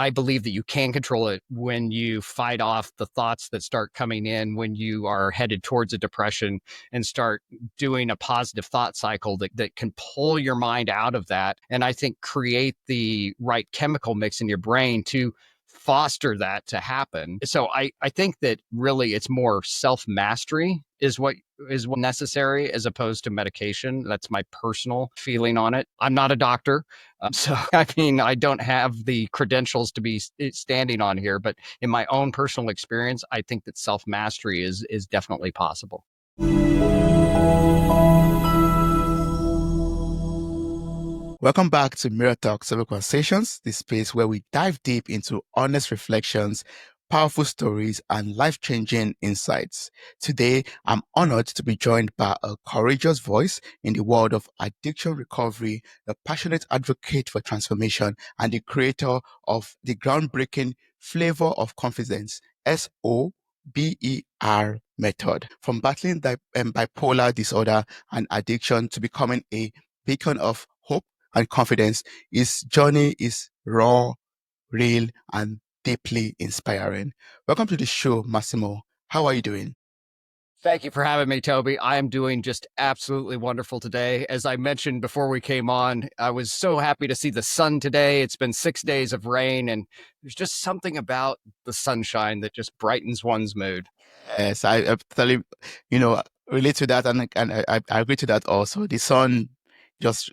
I believe that you can control it when you fight off the thoughts that start coming in when you are headed towards a depression and start doing a positive thought cycle that can pull your mind out of that. And I think create the right chemical mix in your brain to foster that to happen. So I think that really it's more self-mastery is what necessary as opposed to medication. That's my personal feeling on it. I'm not a doctor. So, I mean, I don't have the credentials to be standing on here, but in my own personal experience, I think that self-mastery is definitely possible. Welcome back to Mirror Talk Soulful Conversations, the space where we dive deep into honest reflections, powerful stories, and life-changing insights. Today, I'm honored to be joined by a courageous voice in the world of addiction recovery, a passionate advocate for transformation, and the creator of the groundbreaking Flavor of Confidence, S.O.B.E.R method. From battling bipolar disorder and addiction to becoming a beacon of hope and confidence, his journey is raw, real, and deeply inspiring. Welcome to the show, Massimo. How are you doing? Thank you for having me, Toby. I am doing just absolutely wonderful today. As I mentioned before we came on, I was so happy to see the sun today. It's been 6 days of rain, and there's just something about the sunshine that just brightens one's mood. Yes, I totally, relate to that, and I agree to that also. The sun just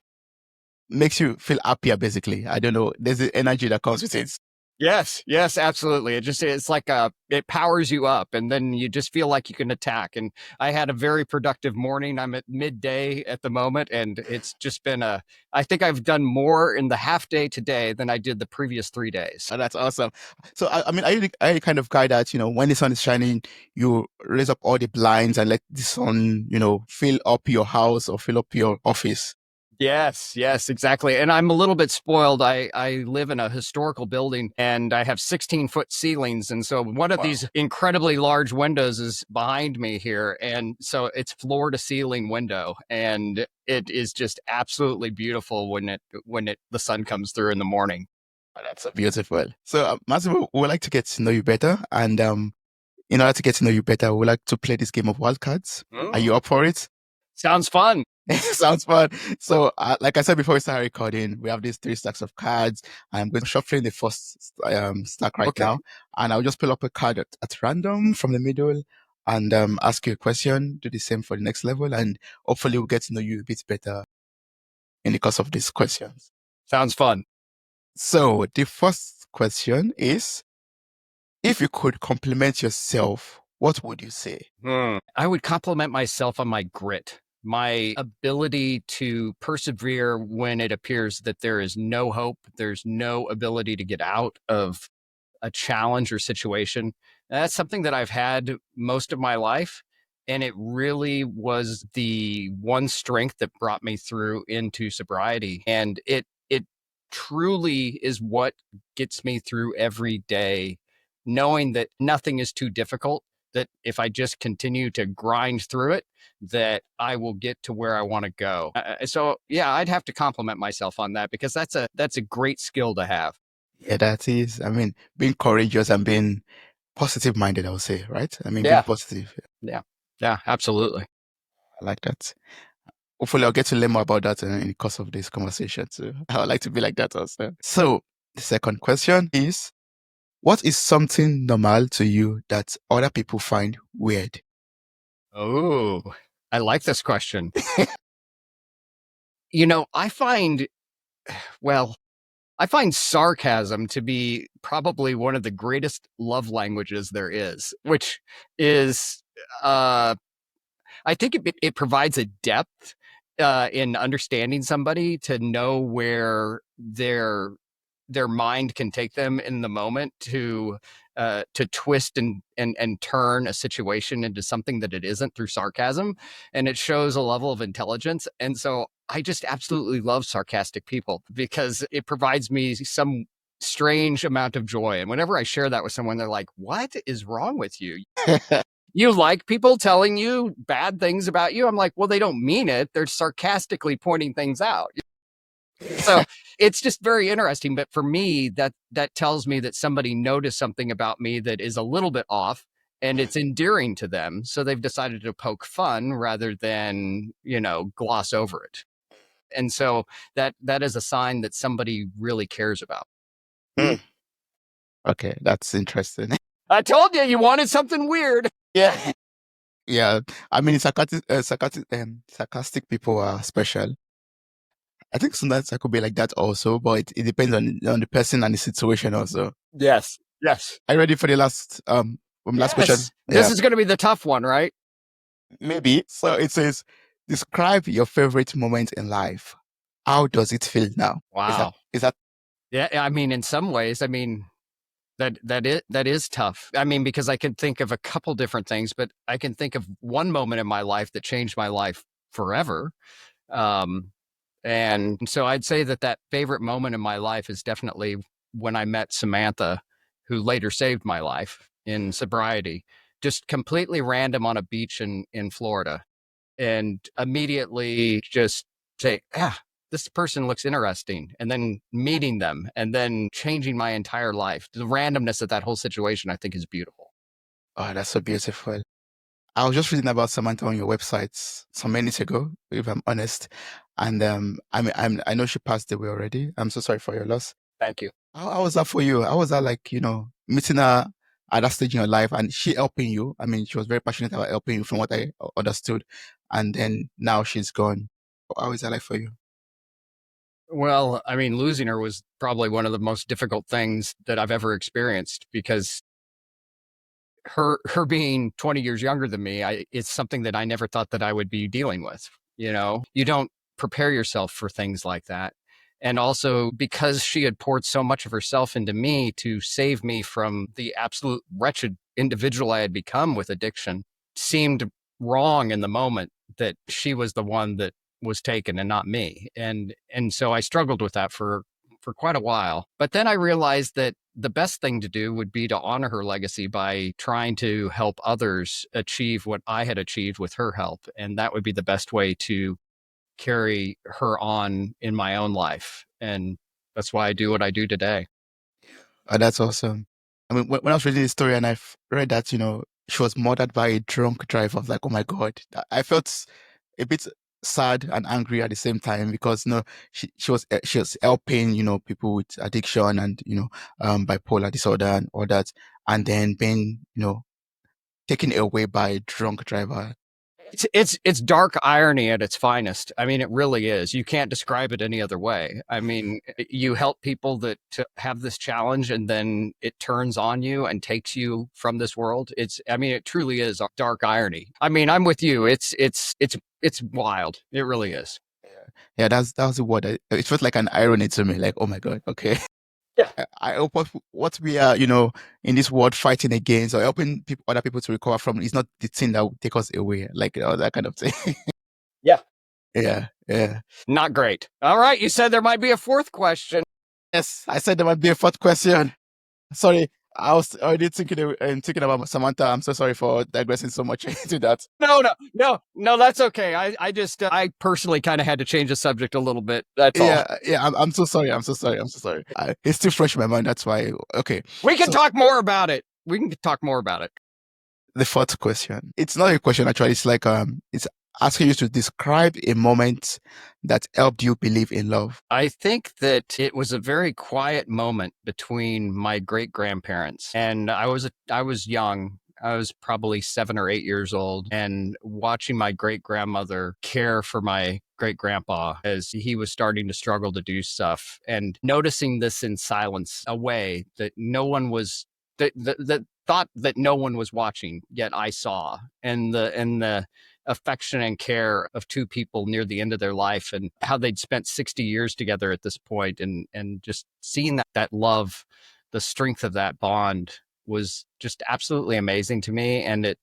makes you feel happier, basically. I don't know. There's the energy that comes with it. Yes, absolutely. It's like it powers you up, and then you just feel like you can attack. And I had a very productive morning. I'm at midday at the moment, and it's just been I think I've done more in the half day today than I did the previous 3 days. Oh, that's awesome. So, I mean, are you the kind of guy that, when the sun is shining, you raise up all the blinds and let the sun, fill up your house or fill up your office? Yes, exactly. And I'm a little bit spoiled. I live in a historical building and I have 16-foot ceilings. And so one of these incredibly large windows is behind me here. And so it's floor to ceiling window. And it is just absolutely beautiful when the sun comes through in the morning. Oh, that's so beautiful. So, Massimo, we would like to get to know you better. And in order to get to know you better, we would like to play this game of wildcards. Are you up for it? Sounds fun. Sounds fun. So, like I said before we started recording, we have these 3 stacks of cards. I'm going to shuffle in the first stack right now, and I'll just pull up a card at random from the middle and ask you a question. Do the same for the next level, and hopefully we'll get to know you a bit better in the course of these questions. Sounds fun. So, the first question is, if you could compliment yourself, what would you say? I would compliment myself on my grit. My ability to persevere when it appears that there is no hope, there's no ability to get out of a challenge or situation. That's something that I've had most of my life. And it really was the one strength that brought me through into sobriety. And it truly is what gets me through every day, knowing that nothing is too difficult, that if I just continue to grind through it, that I will get to where I want to go. So yeah, I'd have to compliment myself on that because that's a great skill to have. Yeah, that is. I mean, being courageous and being positive minded, I would say, right? I mean, being Yeah, positive. yeah, absolutely. I like that. Hopefully, I'll get to learn more about that in the course of this conversation too. I would like to be like that also. So, the second question is, what is something normal to you that other people find weird? Oh, I like this question. I find, well, I find sarcasm to be probably one of the greatest love languages there is, which is, I think it provides a depth in understanding somebody to know where their mind can take them in the moment to twist and turn a situation into something that it isn't through sarcasm, and it shows a level of intelligence. And so I just absolutely love sarcastic people because it provides me some strange amount of joy. And whenever I share that with someone, they're like, "What is wrong with you? You like people telling you bad things about you?" I'm like, "Well, they don't mean it. They're sarcastically pointing things out." So it's just very interesting. But for me, that tells me that somebody noticed something about me that is a little bit off and it's endearing to them. So they've decided to poke fun rather than, gloss over it. And so that is a sign that somebody really cares about. Mm. Okay, that's interesting. I told you you wanted something weird. Yeah. Yeah. I mean, sarcastic people are special. I think sometimes I could be like that also, but it depends on the person and the situation also. Yes. Yes. Are you ready for the last question? Yes. This Yeah, is going to be the tough one, right? maybe. So it says, describe your favorite moment in life. How does it feel now? Wow. Is that Yeah. I mean, in some ways, I mean, that is tough. I mean, because I can think of a couple different things, but I can think of one moment in my life that changed my life forever. Um, and so I'd say that favorite moment in my life is definitely when I met Samantha, who later saved my life in sobriety, just completely random on a beach in Florida, and immediately just say, this person looks interesting, and then meeting them and then changing my entire life. The randomness of that whole situation, I think, is beautiful. oh, that's so beautiful. I was just reading about Samantha on your website some minutes ago, if I'm honest. And I know she passed away already. I'm so sorry for your loss. Thank you. How was that for you? How was that like, meeting her at that stage in your life and she helping you? I mean, she was very passionate about helping you from what I understood. And then now she's gone. How is that like for you? Well, I mean, losing her was probably one of the most difficult things that I've ever experienced, because her being 20 years younger than me, it's something that I never thought that I would be dealing with. You don't prepare yourself for things like that. And also, because she had poured so much of herself into me to save me from the absolute wretched individual I had become with addiction, seemed wrong in the moment that she was the one that was taken and not me. And so I struggled with that for quite a while. But then I realized that the best thing to do would be to honor her legacy by trying to help others achieve what I had achieved with her help. And that would be the best way to carry her on in my own life. And that's why I do what I do today. Oh, that's awesome. I mean, when I was reading the story and read that, she was murdered by a drunk driver, I was like, oh my God. I felt a bit sad and angry at the same time because, she was helping, people with addiction and, bipolar disorder and all that. And then being, taken away by a drunk driver. It's dark irony at its finest. I mean, it really is. You can't describe it any other way. I mean, you help people that to have this challenge, and then it turns on you and takes you from this world. I mean, it truly is a dark irony. I mean, I'm with you. It's wild. It really is. Yeah, yeah, that was the word. It felt like an irony to me. Like, oh my God, okay. Yeah. I hope what we are, in this world fighting against or helping other people to recover from is not the thing that will take us away, like that kind of thing. Yeah. Yeah, yeah. Not great. All right. You said there might be a fourth question. Yes, I said there might be a fourth question. Sorry, I was already thinking about Samantha. I'm so sorry for digressing so much into that. No, that's okay. I personally kind of had to change the subject a little bit. That's all. Yeah. I'm so sorry. I'm so sorry. I'm so sorry. It's still fresh in my mind. That's why. Okay. We can talk more about it. We can talk more about it. The fourth question. It's not a question actually. It's like it's asking you to describe a moment that helped you believe in love. I think that it was a very quiet moment between my great grandparents, and I was young. I was probably 7 or 8 years old, and watching my great grandmother care for my great grandpa as he was starting to struggle to do stuff, and noticing this in silence, a way that no one was that thought that no one was watching, yet I saw, and the affection and care of two people near the end of their life, and how they'd spent 60 years together at this point, and just seeing that love, the strength of that bond was just absolutely amazing to me. And it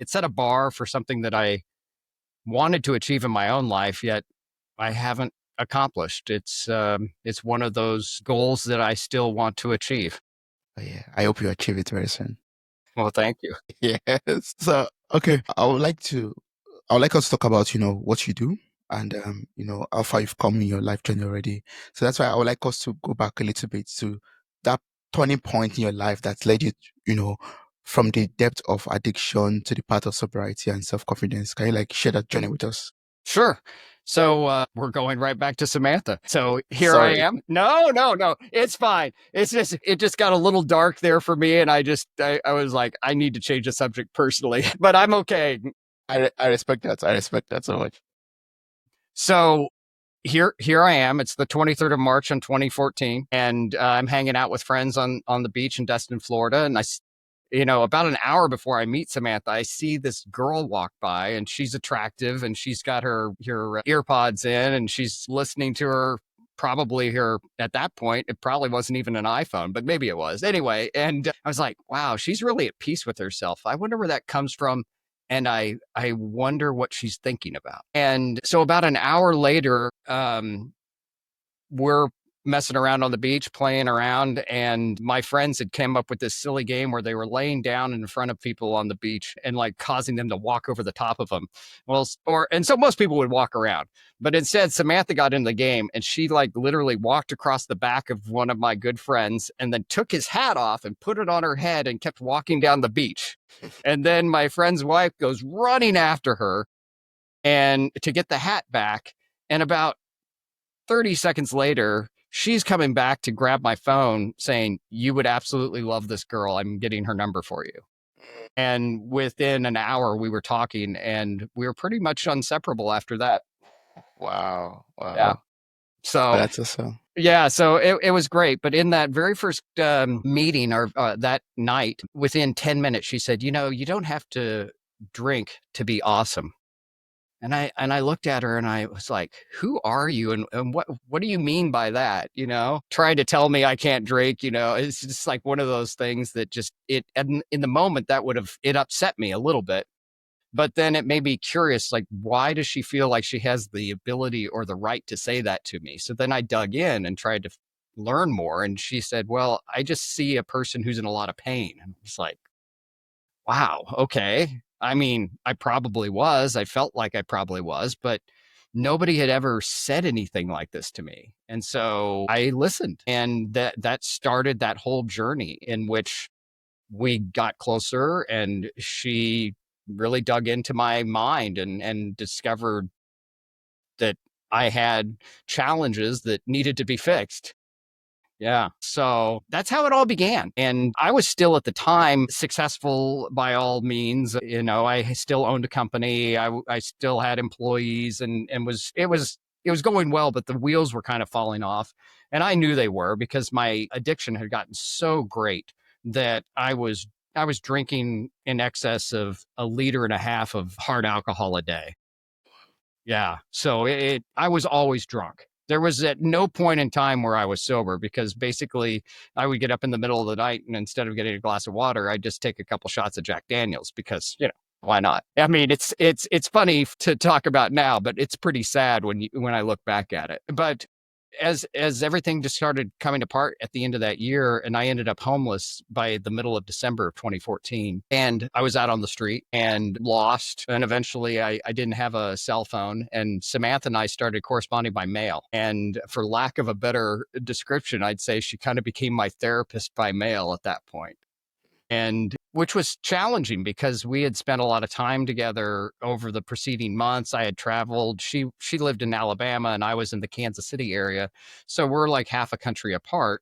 set a bar for something that I wanted to achieve in my own life, yet I haven't accomplished. It's one of those goals that I still want to achieve. Oh, yeah. I hope you achieve it very soon. Well, thank you. Yes. So, okay. I would like us to talk about, what you do. and how far you've come in your life journey already. So that's why I would like us to go back a little bit to that turning point in your life that led you, you know, from the depth of addiction to the path of sobriety and self-confidence. Can you like share that journey with us? Sure. So we're going right back to Samantha. So here I Sorry. am. No, no, no. It's fine. It's just it just got a little dark there for me, and I was like, I need to change the subject personally, but I'm okay. I respect that. I respect that so much. So here I am. It's the 23rd of March in 2014, and I'm hanging out with friends on the beach in Destin, Florida, and about an hour before I meet Samantha, I see this girl walk by, and she's attractive, and she's got her earpods in, and she's listening to probably her at that point. It probably wasn't even an iPhone, but maybe it was anyway. And I was like, wow, she's really at peace with herself. I wonder where that comes from. And I wonder what she's thinking about. And so about an hour later, we're messing around on the beach, playing around, and my friends had come up with this silly game where they were laying down in front of people on the beach and like causing them to walk over the top of them. And so most people would walk around, but instead Samantha got in the game, and she like literally walked across the back of one of my good friends and then took his hat off and put it on her head and kept walking down the beach. And then my friend's wife goes running after her and to get the hat back. And about 30 seconds later, she's coming back to grab my phone saying, "You would absolutely love this girl. I'm getting her number for you." And within an hour, we were talking, and we were pretty much inseparable after that. Wow. Yeah. Wow. Oh, So, that's awesome. yeah, so it was great. But in that very first meeting or that night, within 10 minutes, she said, you don't have to drink to be awesome. And I looked at her and I was like, who are you? And what do you mean by that? Trying to tell me I can't drink, it's just like one of those things that just in the moment it upset me a little bit. But then it made me curious, like, why does she feel like she has the ability or the right to say that to me? So then I dug in and tried to learn more. And she said, well, I just see a person who's in a lot of pain. And it's like, wow, okay. I mean, I probably was. I felt like I probably was, but nobody had ever said anything like this to me. And so I listened, and that started that whole journey in which we got closer, and she really dug into my mind and discovered that I had challenges that needed to be fixed. Yeah. So that's how it all began. And I was still at the time successful by all means. I still owned a company. I still had employees, and it was going well, but the wheels were kind of falling off. And I knew they were because my addiction had gotten so great that I was drinking in excess of 1.5 liters of hard alcohol a day. Yeah. So I was always drunk. There was at no point in time where I was sober, because basically I would get up in the middle of the night, and instead of getting a glass of water, I'd just take a couple shots of Jack Daniels because, why not? I mean, it's funny to talk about now, but it's pretty sad when I look back at it. But as everything just started coming apart at the end of that year, and I ended up homeless by the middle of December of 2014, and I was out on the street and lost, and eventually I didn't have a cell phone, and Samantha and I started corresponding by mail, and for lack of a better description, I'd say she kind of became my therapist by mail at that point. And which was challenging because we had spent a lot of time together over the preceding months. I had traveled. She lived in Alabama, and I was in the Kansas City area. So we're like half a country apart.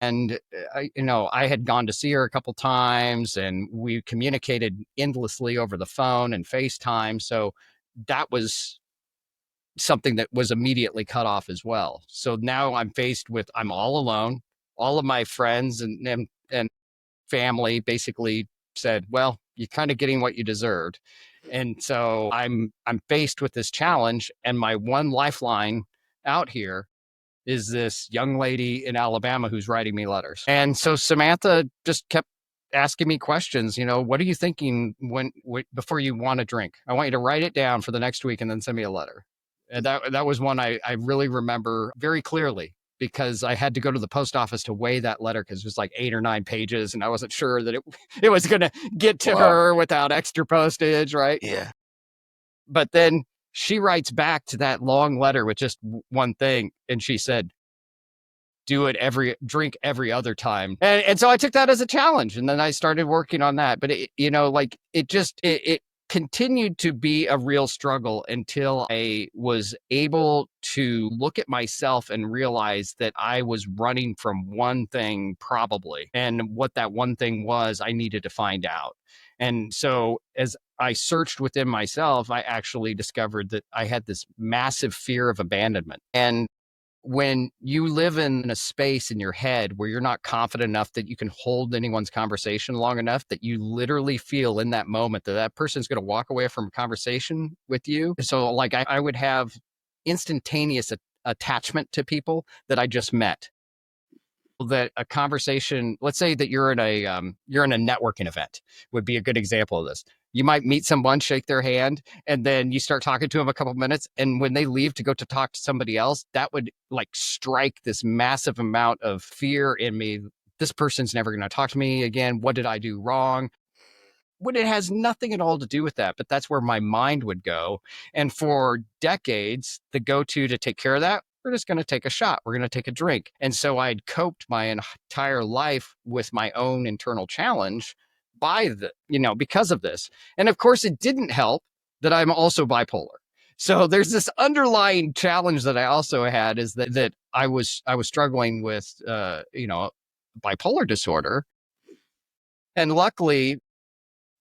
And I had gone to see her a couple times, and we communicated endlessly over the phone and FaceTime. So that was something that was immediately cut off as well. So now I'm all alone. All of my friends and family basically said, well, you're kind of getting what you deserved. And so I'm faced with this challenge, and my one lifeline out here is this young lady in Alabama who's writing me letters. And so Samantha just kept asking me questions. What are you thinking before you want to drink? I want you to write it down for the next week and then send me a letter. And that was one I really remember very clearly, because I had to go to the post office to weigh that letter because it was like 8 or 9 pages, and I wasn't sure that it was going to get to Wow. her without extra postage, right? Yeah. But then she writes back to that long letter with just one thing. And she said, drink every other time. And so I took that as a challenge, and then I started working on that. But it continued to be a real struggle until I was able to look at myself and realize that I was running from one thing, probably. And what that one thing was, I needed to find out. And so as I searched within myself, I actually discovered that I had this massive fear of abandonment. And when you live in a space in your head where you're not confident enough that you can hold anyone's conversation long enough, that you literally feel in that moment that that person's going to walk away from a conversation with you. So like I would have instantaneous attachment to people that I just met. That a conversation, let's say that you're in a networking event, would be a good example of this. You might meet someone, shake their hand, and then you start talking to them a couple of minutes. And when they leave to go to talk to somebody else, that would like strike this massive amount of fear in me. This person's never going to talk to me again. What did I do wrong? When it has nothing at all to do with that, but that's where my mind would go. And for decades, the go-to to take care of that, we're just going to take a shot. We're going to take a drink. And so I'd coped my entire life with my own internal challenge because of this. And of course, it didn't help that I'm also bipolar. So there's this underlying challenge that I also had, is that I was struggling with, bipolar disorder. And luckily,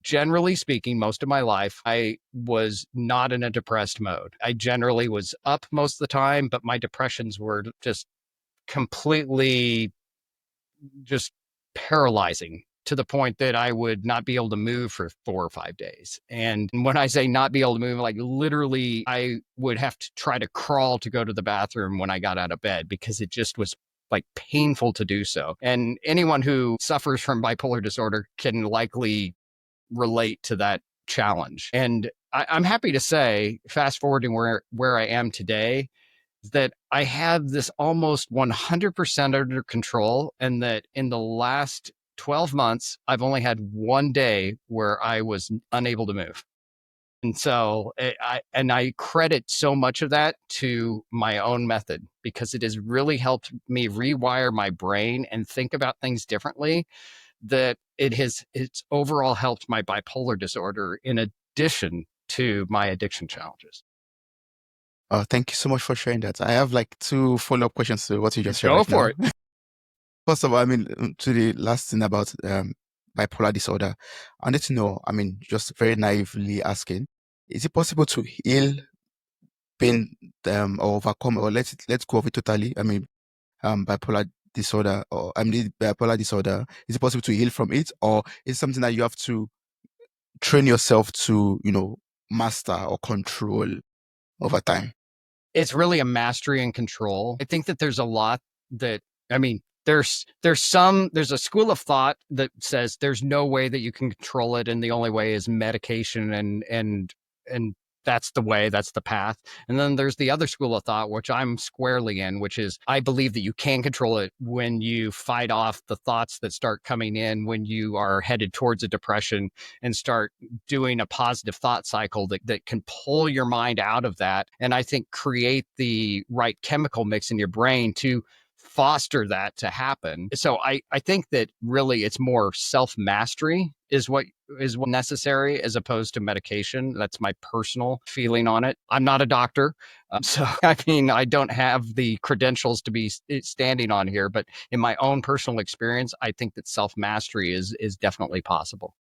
generally speaking, most of my life, I was not in a depressed mode. I generally was up most of the time, but my depressions were just completely just paralyzing, to the point that I would not be able to move for 4 or 5 days. And when I say not be able to move, like literally, I would have to try to crawl to go to the bathroom when I got out of bed, because it just was like painful to do so. And anyone who suffers from bipolar disorder can likely relate to that challenge. And I'm happy to say, fast forwarding where I am today, that I have this almost 100% under control, and that in the last 12 months, I've only had one day where I was unable to move. And so I credit so much of that to my own method, because it has really helped me rewire my brain and think about things differently, that it's overall helped my bipolar disorder in addition to my addiction challenges. Thank you so much for sharing that. I have like 2 follow-up questions to what you just shared Go right for now. it. First of all, to the last thing about bipolar disorder, I need to know, just very naively asking, is it possible to heal pain or overcome, or let's go over it totally? Bipolar disorder, or bipolar disorder, is it possible to heal from it, or is it something that you have to train yourself to, master or control over time? It's really a mastery and control. I think that there's a lot that, there's a school of thought that says there's no way that you can control it, and the only way is medication, and that's the path. And then there's the other school of thought, which I'm squarely in, which is I believe that you can control it when you fight off the thoughts that start coming in when you are headed towards a depression, and start doing a positive thought cycle that can pull your mind out of that. And I think create the right chemical mix in your brain to foster that to happen. So I think that really it's more self-mastery is what necessary, as opposed to medication. That's my personal feeling on it. I'm not a doctor. So, I don't have the credentials to be standing on here, but in my own personal experience, I think that self-mastery is definitely possible.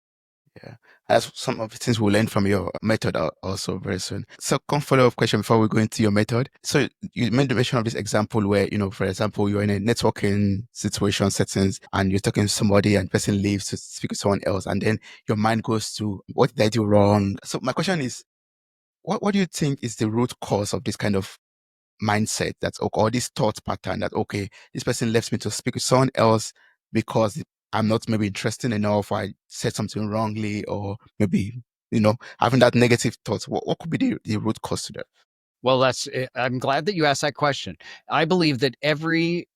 Yeah, that's some of the things we'll learn from your method also very soon. So, follow-up question before we go into your method. So, you made the mention of this example where, for example, you're in a networking situation settings and you're talking to somebody and the person leaves to speak to someone else, and then your mind goes to, what did I do wrong? So, my question is, what do you think is the root cause of this kind of mindset, or this thought pattern that, okay, this person left me to speak with someone else because I'm not maybe interesting enough, or I said something wrongly, or maybe, having that negative thought? What could be the root cause to that? Well, I'm glad that you asked that question. I believe that every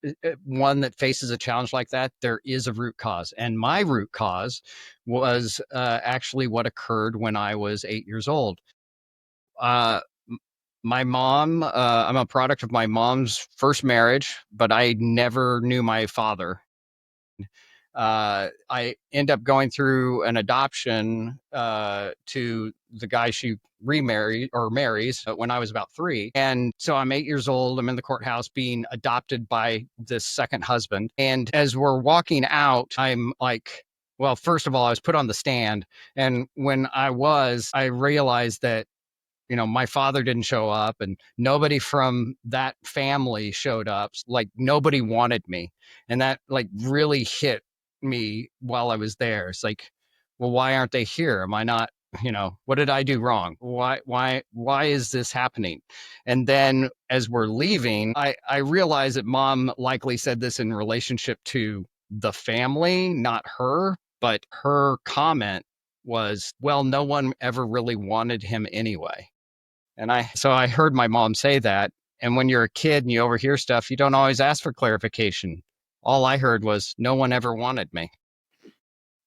one that faces a challenge like that, there is a root cause. And my root cause was actually what occurred when I was 8 years old. My mom, I'm a product of my mom's first marriage, but I never knew my father. I end up going through an adoption to the guy she remarried or marries when I was about 3. And so I'm 8 years old. I'm in the courthouse being adopted by this second husband. And as we're walking out, I'm like, well, first of all, I was put on the stand. And when I realized that my father didn't show up and nobody from that family showed up. Like nobody wanted me. And that like really hit me while I was there. It's like, well, why aren't they here? Am I not, what did I do wrong? Why is this happening? And then as we're leaving, I realized that mom likely said this in relationship to the family, not her, but her comment was, well, no one ever really wanted him anyway. And I heard my mom say that. And when you're a kid and you overhear stuff, you don't always ask for clarification. All I heard was, no one ever wanted me.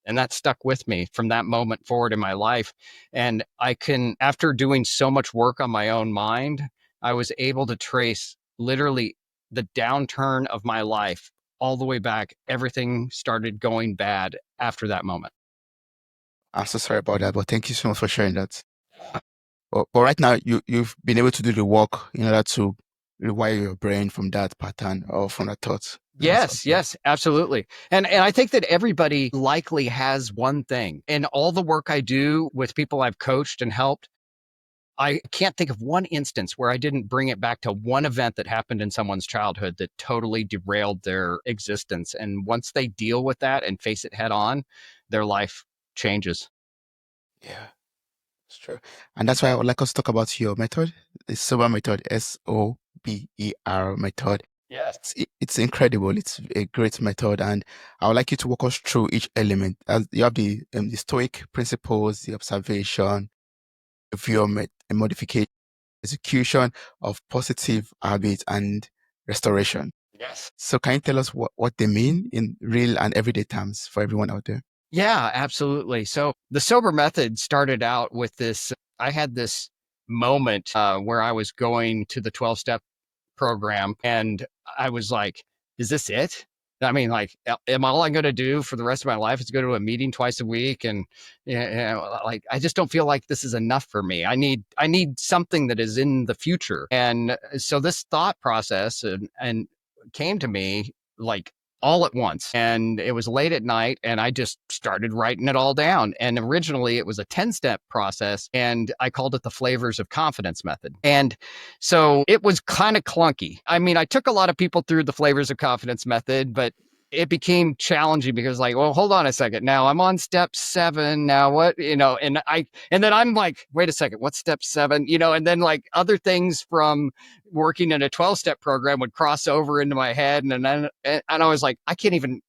And that stuck with me from that moment forward in my life. And after doing so much work on my own mind, I was able to trace literally the downturn of my life all the way back. Everything started going bad after that moment. I'm so sorry about that, but thank you so much for sharing that. But right now, you've been able to do the work in order to rewire your brain from that pattern or from that thought. That's Yes, awesome. yes, absolutely. And I think that everybody likely has one thing. And all the work I do with people I've coached and helped, I can't think of one instance where I didn't bring it back to one event that happened in someone's childhood that totally derailed their existence. And once they deal with that and face it head on, their life changes. Yeah, it's true. And that's why I would like us to talk about your method, the SOBER method, SOBER method. Yes. It's incredible. It's a great method, and I would like you to walk us through each element. As you have the Stoic principles, the observation, behaviour, modification, execution of positive habits, and restoration. Yes. So, can you tell us what they mean in real and everyday terms for everyone out there? Yeah, absolutely. So the sober method started out with this. I had this moment where I was going to the 12-step program and I was like, is this it? I mean, like, am all I'm going to do for the rest of my life is go to a meeting twice a week? And like, I just don't feel like this is enough for me. I need something that is in the future. And so this thought process and came to me like all at once. And it was late at night and I just started writing it all down. And originally it was a 10-step process and I called it the flavors of confidence method. And so it was kind of clunky. I mean, I took a lot of people through the flavors of confidence method, but it became challenging because like, well, hold on a second. Now I'm on step 7. Now what, and then I'm like, wait a second, what's step 7? And then like other things from working in a 12-step program would cross over into my head. And I was like, I can't even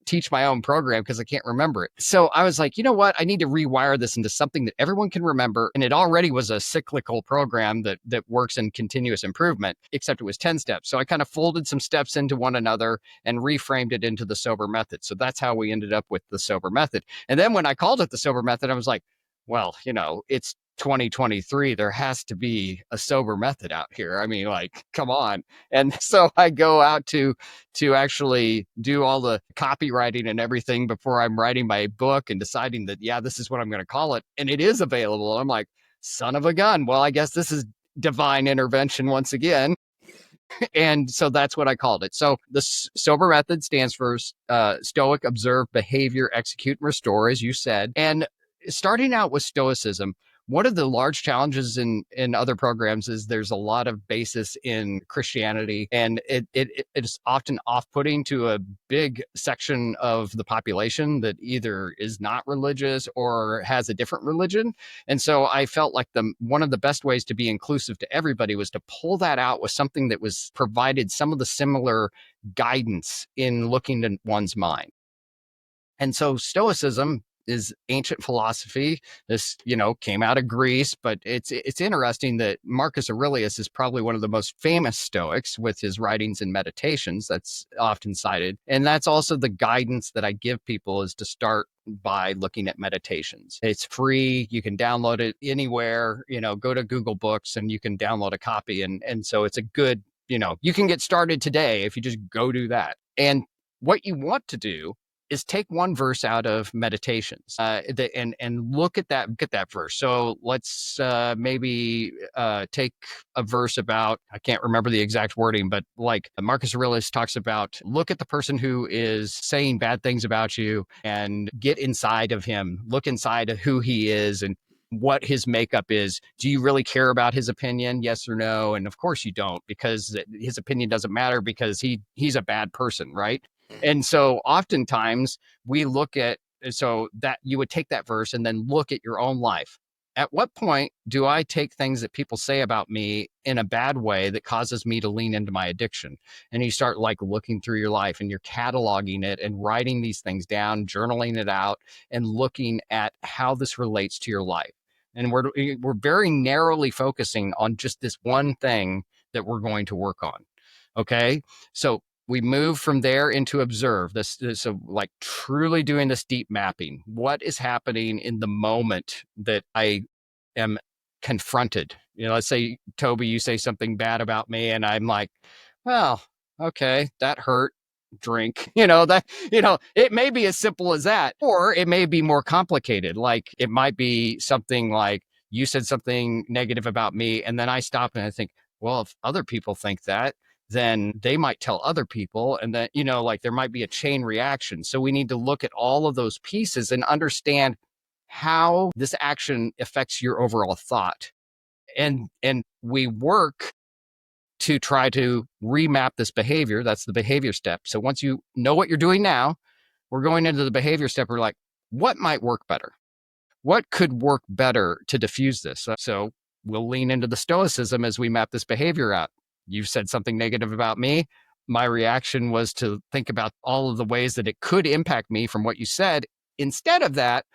teach my own program because I can't remember it. So I was like, you know what? I need to rewire this into something that everyone can remember. And it already was a cyclical program that works in continuous improvement, except it was 10 steps. So I kind of folded some steps into one another and reframed it into the sober method. So that's how we ended up with the sober method. And then when I called it the sober method, I was like, well, it's 2023. There has to be a sober method out here. I mean, like, come on. And so I go out to actually do all the copywriting and everything before I'm writing my book and deciding that, yeah, this is what I'm going to call it. And it is available. I'm like, son of a gun. Well, I guess this is divine intervention once again. And so that's what I called it. So the sober method stands for Stoic, Observe, Behavior, Execute, and Restore, as you said. And starting out with Stoicism, one of the large challenges in other programs is there's a lot of basis in Christianity, and it is often off-putting to a big section of the population that either is not religious or has a different religion. And so I felt like one of the best ways to be inclusive to everybody was to pull that out with something that was provided some of the similar guidance in looking to one's mind. And so Stoicism is ancient philosophy. This, came out of Greece, but it's interesting that Marcus Aurelius is probably one of the most famous Stoics with his writings and meditations that's often cited. And that's also the guidance that I give people, is to start by looking at meditations. It's free. You can download it anywhere, go to Google Books and you can download a copy. And so it's a good, you can get started today if you just go do that. And what you want to do is take one verse out of meditations and look at that verse. So let's maybe take a verse about, I can't remember the exact wording, but like Marcus Aurelius talks about, look at the person who is saying bad things about you and get inside of him, look inside of who he is and what his makeup is. Do you really care about his opinion? Yes or no? And of course you don't, because his opinion doesn't matter, because he's a bad person, right? And so oftentimes we look at, so that you would take that verse and then look at your own life. At what point do I take things that people say about me in a bad way that causes me to lean into my addiction? And you start like looking through your life and you're cataloging it and writing these things down, journaling it out, and looking at how this relates to your life. And we're very narrowly focusing on just this one thing that we're going to work on. Okay. So we move from there into observe this. So like truly doing this deep mapping. What is happening in the moment that I am confronted? Let's say, Toby, you say something bad about me and I'm like, well, okay, that hurt. Drink, it may be as simple as that, or it may be more complicated. Like it might be something like you said something negative about me. And then I stop and I think, well, if other people think that, then they might tell other people. And then, like there might be a chain reaction. So we need to look at all of those pieces and understand how this action affects your overall thought. And we work to try to remap this behavior. That's the behavior step. So once you know what you're doing now, we're going into the behavior step. We're like, what might work better? What could work better to diffuse this? So we'll lean into the stoicism as we map this behavior out. You've said something negative about me. My reaction was to think about all of the ways that it could impact me from what you said. Instead of that,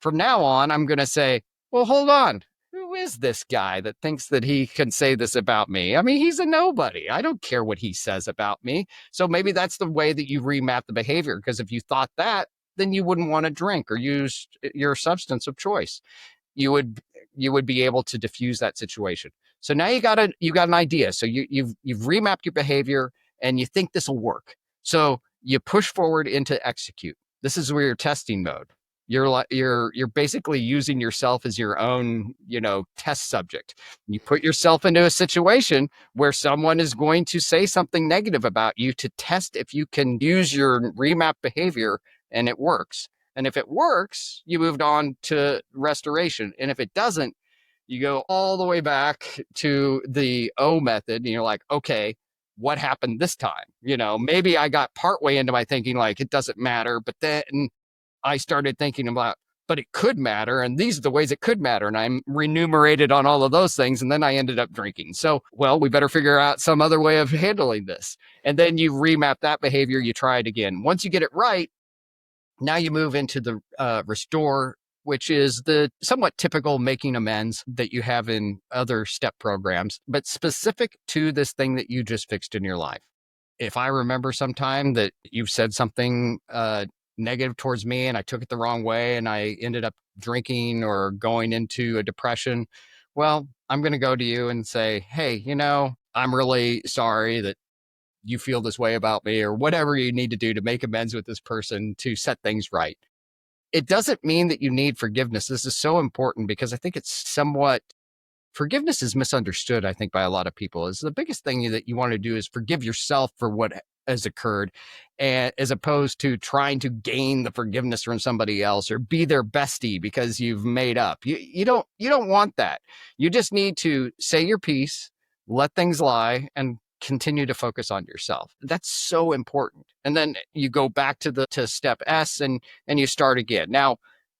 from now on, I'm going to say, well, hold on. Who is this guy that thinks that he can say this about me? I mean, he's a nobody. I don't care what he says about me. So maybe that's the way that you remap the behavior. Because if you thought that, then you wouldn't want to drink or use your substance of choice. You would be able to diffuse that situation. So now you got an idea. So you've remapped your behavior and you think this will work. So you push forward into execute. This is where you're testing mode. You're basically using yourself as your own, test subject. You put yourself into a situation where someone is going to say something negative about you to test if you can use your remap behavior and it works. And if it works, you moved on to restoration. And if it doesn't, you go all the way back to the O method. And you're like, okay, what happened this time? Maybe I got partway into my thinking, like, it doesn't matter. But then I started thinking about, but it could matter. And these are the ways it could matter. And I'm remunerated on all of those things. And then I ended up drinking. So, well, we better figure out some other way of handling this. And then you remap that behavior. You try it again. Once you get it right, now you move into the restore, which is the somewhat typical making amends that you have in other step programs, but specific to this thing that you just fixed in your life. If I remember sometime that you've said something negative towards me and I took it the wrong way and I ended up drinking or going into a depression, well, I'm going to go to you and say, hey, I'm really sorry that you feel this way about me, or whatever you need to do to make amends with this person to set things right. It doesn't mean that you need forgiveness. This is so important because I think it's somewhat, forgiveness is misunderstood, I think, by a lot of people. Is the biggest thing that you want to do is forgive yourself for what has occurred, and as opposed to trying to gain the forgiveness from somebody else or be their bestie because you've made up. You don't want that. You just need to say your piece, let things lie, and continue to focus on yourself. That's so important. And then you go back to step S and you start again. Now,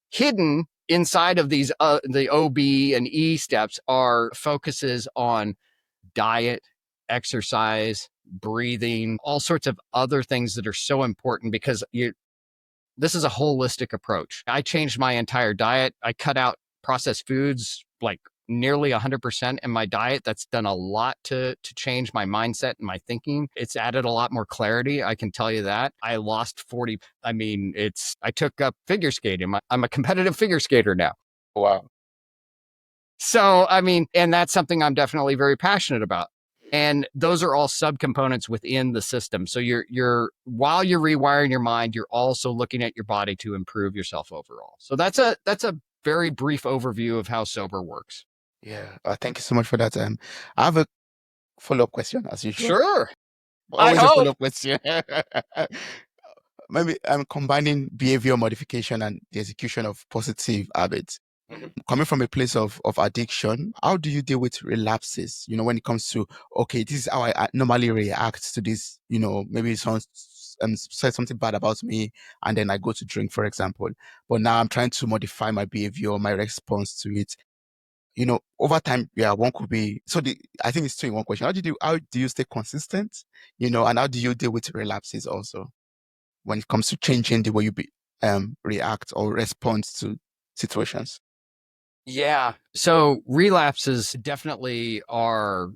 hidden inside of these the O.B. and E steps are focuses on diet, exercise, breathing, all sorts of other things that are so important because this is a holistic approach. I changed my entire diet. I cut out processed foods like nearly 100% in my diet. That's done a lot to change my mindset and my thinking. It's added a lot more clarity. I can tell you that. I lost 40. I mean, I took up figure skating. I'm a competitive figure skater now. Wow. So, I mean, and that's something I'm definitely very passionate about. And those are all subcomponents within the system. So while you're rewiring your mind, you're also looking at your body to improve yourself overall. So that's a very brief overview of how sober works. Yeah. Thank you so much for that. I have a follow-up question as usual. Sure. I Always a hope. follow-up question. Maybe I'm combining behavior modification and the execution of positive habits. Mhm. Coming from a place of addiction, how do you deal with relapses? When it comes to, okay, this is how I normally react to this, maybe someone said something bad about me and then I go to drink, for example. But now I'm trying to modify my behavior, my response to it. Over time, yeah, one could be, I think it's two in one question. How do you stay consistent? And how do you deal with relapses also when it comes to changing the way you react or respond to situations? Yeah. So relapses definitely are,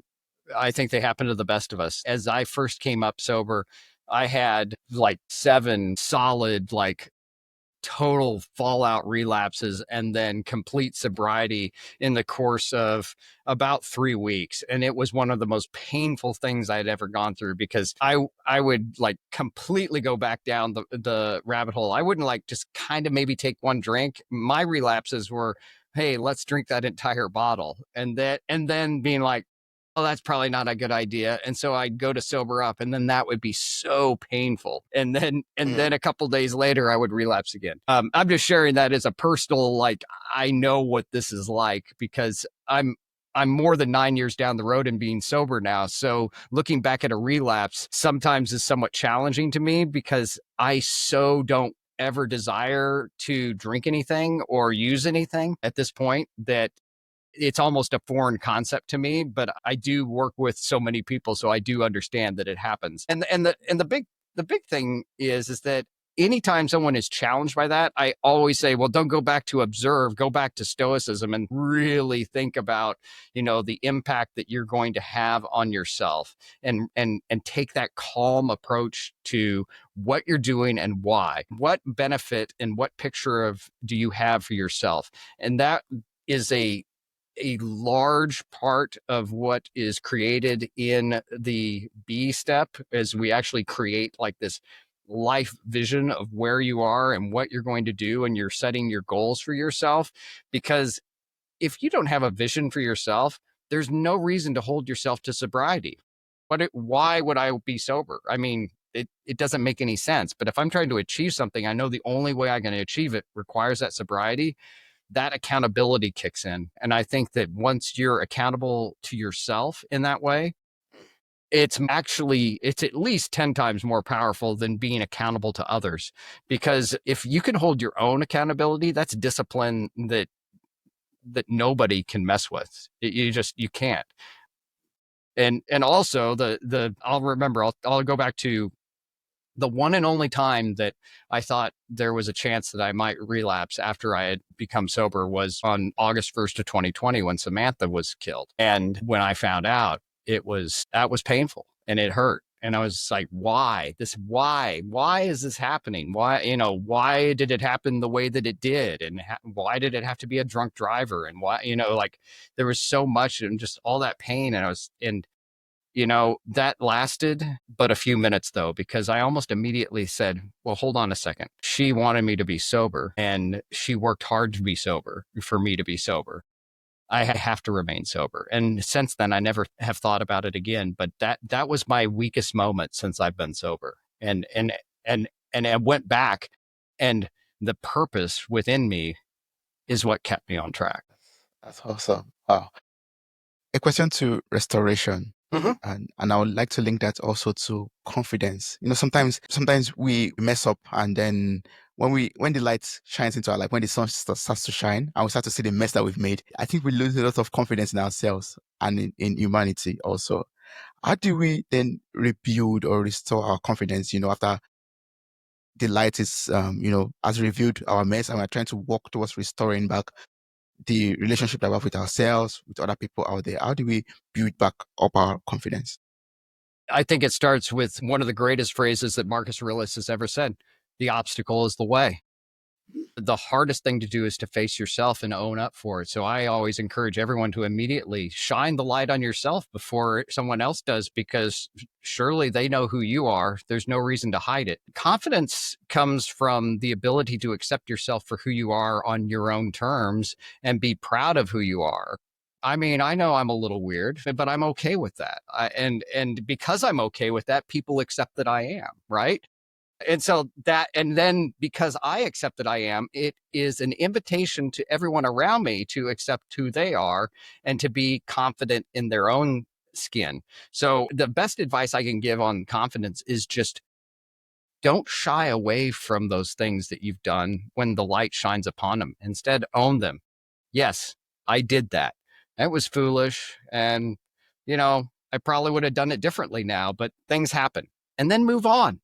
I think they happen to the best of us. As I first came up sober, I had like 7 solid, like total fallout relapses and then complete sobriety in the course of about 3 weeks. And it was one of the most painful things I'd ever gone through because I would like completely go back down the rabbit hole. I wouldn't like just kind of maybe take one drink. My relapses were, hey, let's drink that entire bottle. And then being like, oh, that's probably not a good idea. And so I'd go to sober up, and then that would be so painful. And then a couple days later, I would relapse again. I'm just sharing that as a personal, like, I know what this is like because I'm more than 9 years down the road and being sober now. So looking back at a relapse sometimes is somewhat challenging to me because I so don't ever desire to drink anything or use anything at this point that it's almost a foreign concept to me, but I do work with so many people, so I do understand that it happens. And the big thing is that anytime someone is challenged by that, I always say, well, don't go back to observe, go back to stoicism and really think about, the impact that you're going to have on yourself and take that calm approach to what you're doing and why. What benefit and what picture of do you have for yourself? And that is a large part of what is created in the B step as we actually create like this life vision of where you are and what you're going to do, and you're setting your goals for yourself. Because if you don't have a vision for yourself, there's no reason to hold yourself to sobriety. Why would I be sober? I mean, it doesn't make any sense. But if I'm trying to achieve something, I know the only way I'm going to achieve it requires that sobriety. That accountability kicks in. And I think that once you're accountable to yourself in that way, it's at least 10 times more powerful than being accountable to others. Because if you can hold your own accountability, that's discipline that nobody can mess with. You can't. And also I'll go back to the one and only time that I thought there was a chance that I might relapse after I had become sober was on August 1st of 2020 when Samantha was killed. And when I found out, that was painful and it hurt. And I was like, why is this happening? Why did it happen the way that it did? And why did it have to be a drunk driver? And why, like there was so much and just all that pain. That lasted but a few minutes though, because I almost immediately said, well, hold on a second. She wanted me to be sober and she worked hard to be sober for me to be sober. I have to remain sober. And since then, I never have thought about it again. But that was my weakest moment since I've been sober. And I went back, and the purpose within me is what kept me on track. That's awesome. Wow. A question to restoration. Mhm. And I would like to link that also to confidence. Sometimes we mess up, and then when the light shines into our life, when the sun starts to shine and we start to see the mess that we've made, I think we lose a lot of confidence in ourselves and in humanity also. How do we then rebuild or restore our confidence, after the light is, has revealed our mess, and we're trying to walk towards restoring back the relationship that we have with ourselves, with other people out there. How do we build back up our confidence? I think it starts with one of the greatest phrases that Marcus Aurelius has ever said: the obstacle is the way. The hardest thing to do is to face yourself and own up for it. So I always encourage everyone to immediately shine the light on yourself before someone else does, because surely they know who you are. There's no reason to hide it. Confidence comes from the ability to accept yourself for who you are on your own terms and be proud of who you are. I mean, I know I'm a little weird, but I'm okay with that. And because I'm okay with that, people accept that I am, right? And so that, and then because I accept that I am, it is an invitation to everyone around me to accept who they are and to be confident in their own skin. So the best advice I can give on confidence is just don't shy away from those things that you've done when the light shines upon them. Instead, own them. Yes, I did that. That was foolish. And, I probably would have done it differently now, but things happen. And then move on,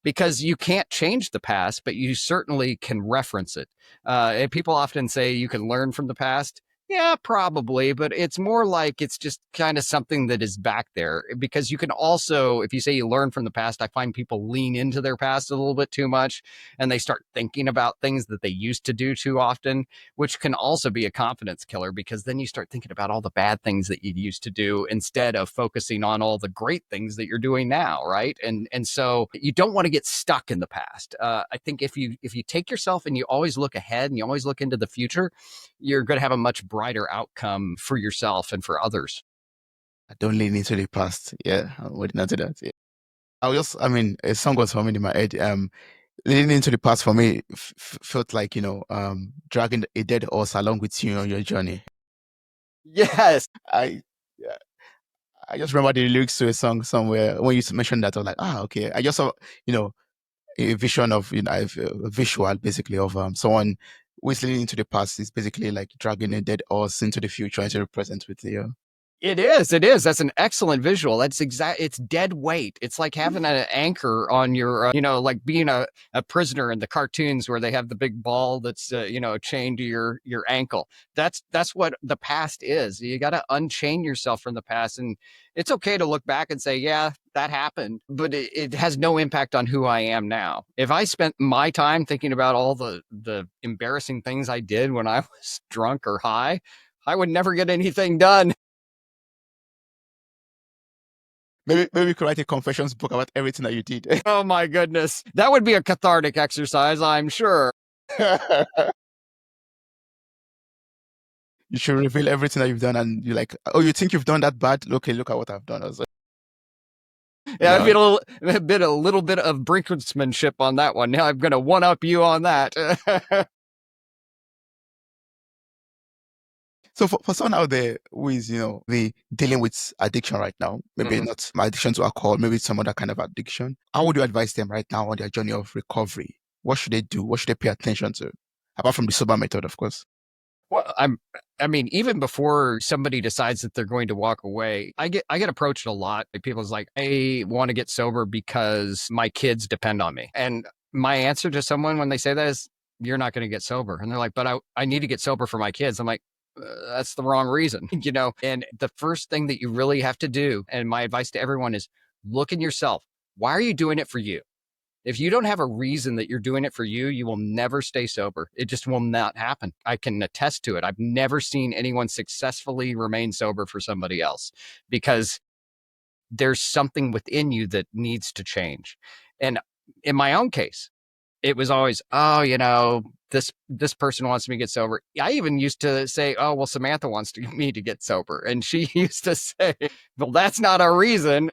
because you can't change the past, but you certainly can reference it. And people often say you can learn from the past. Yeah, probably, but it's more like it's just kind of something that is back there, because you can also, if you say you learn from the past, I find people lean into their past a little bit too much and they start thinking about things that they used to do too often, which can also be a confidence killer, because then you start thinking about all the bad things that you used to do instead of focusing on all the great things that you're doing now, right? And so you don't want to get stuck in the past. I think if you take yourself and you always look ahead and you always look into the future, you're going to have a much brighter outcome for yourself and for others. I don't lean into the past. Yeah, I would not do that. Yeah. I mean, a song was humming in my head. Leaning into the past for me felt like, dragging a dead horse along with you on your journey. Yes. I, yeah, I just remember the lyrics to a song somewhere when you mentioned that. I was like, okay. I just saw, you know, a vision of, a visual basically of someone whistling into the past is basically like dragging a dead horse into the future into the present with you. It is. It is. That's an excellent visual. It's dead weight. It's like having an anchor on your, like being a prisoner in the cartoons where they have the big ball that's, chained to your ankle. That's what the past is. You got to unchain yourself from the past. And it's okay to look back and say, yeah, that happened, but it has no impact on who I am now. If I spent my time thinking about all the embarrassing things I did when I was drunk or high, I would never get anything done. Maybe we could write a confessions book about everything that you did. Oh my goodness. That would be a cathartic exercise, I'm sure. You should reveal everything that you've done, and you're like, oh, you think you've done that bad? Okay, look at what I've done. I was like, Yeah, a little bit of brinksmanship on that one. Now I'm going to one up you on that. so for someone out there who is, the dealing with addiction right now, maybe Mhm. not addiction to alcohol, maybe some other kind of addiction, how would you advise them right now on their journey of recovery? What should they do? What should they pay attention to? Apart from the sober method, of course. Well, I mean, even before somebody decides that they're going to walk away, I get approached a lot. Like people's like, I want to get sober because my kids depend on me. And my answer to someone when they say that is, you're not going to get sober. And they're like, but I need to get sober for my kids. I'm like, that's the wrong reason, And the first thing that you really have to do, and my advice to everyone is, look in yourself. Why are you doing it for you? If you don't have a reason that you're doing it for you, you will never stay sober. It just will not happen. I can attest to it. I've never seen anyone successfully remain sober for somebody else, because there's something within you that needs to change. And in my own case, it was always, oh, this person wants me to get sober. I even used to say, oh, well, Samantha wants me to get sober. And she used to say, well, that's not a reason.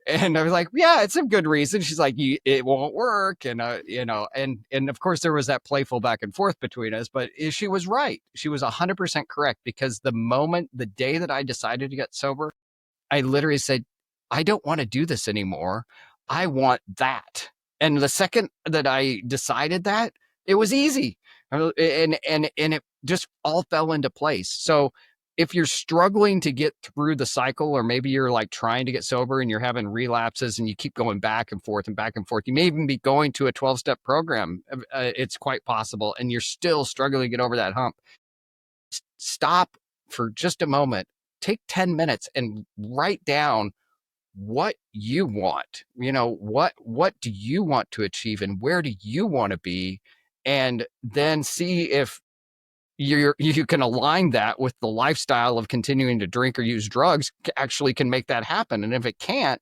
And I was like, yeah, it's a good reason. She's like, it won't work. And, and of course there was that playful back and forth between us, but she was right. She was 100% correct, because the day that I decided to get sober, I literally said, I don't want to do this anymore. I want that. And the second that I decided that, it was easy. And it just all fell into place. So if you're struggling to get through the cycle, or maybe you're like trying to get sober and you're having relapses and you keep going back and forth and back and forth, you may even be going to a 12-step program. It's quite possible. And you're still struggling to get over that hump. Stop for just a moment, take 10 minutes and write down what you want. What do you want to achieve and where do you want to be? And then see if you can align that with the lifestyle of continuing to drink or use drugs actually can make that happen. And if it can't,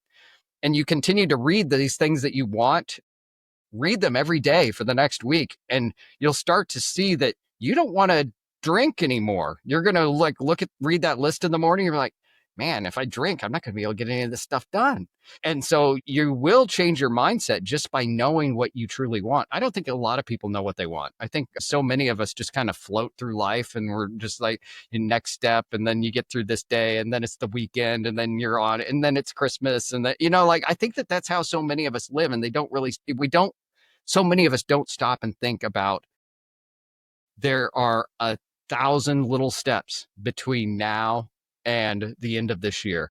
and you continue to read these things that you want, read them every day for the next week, and you'll start to see that you don't want to drink anymore. You're going to read that list in the morning. You're like, man, if I drink, I'm not going to be able to get any of this stuff done. And so you will change your mindset just by knowing what you truly want. I don't think a lot of people know what they want. I think so many of us just kind of float through life and we're just like in next step. And then you get through this day and then it's the weekend and then you're on and then it's Christmas. And that, I think that that's how so many of us live. And so many of us don't stop and think about there are 1,000 little steps between now and the end of this year.